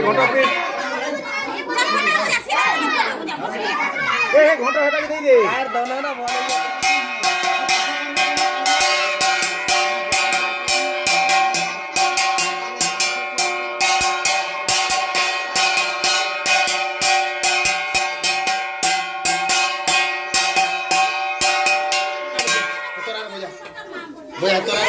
ঘন্টা প্লিজ ঘন্টা হেটাকে দিয়ে দে আর দাও না বলে Voy a tocar.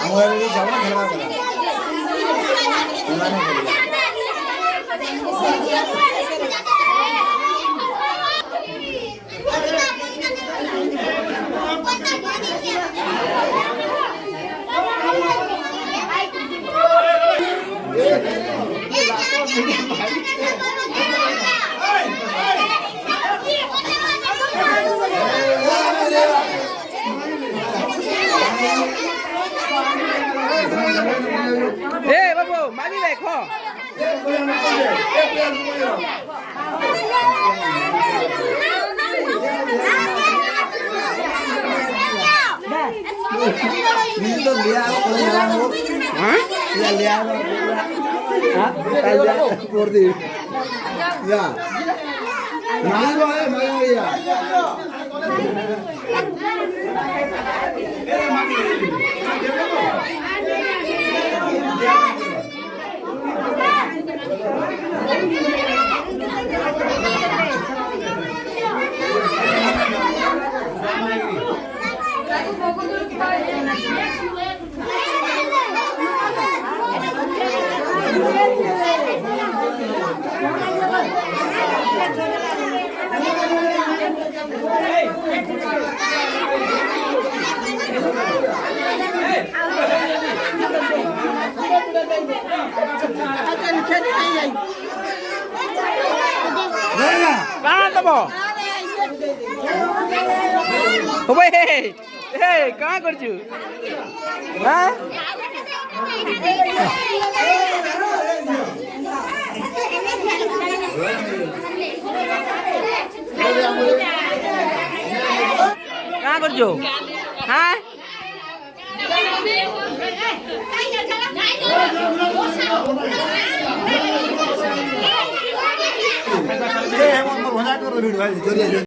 हमारे जाओ ना खेलवा करा बाबू मारी देखो तो लिया हाँ लिया हाँ कर दी या नहीं है मजा या कहाँ तब कहाँ कर कहाँ कर हाँ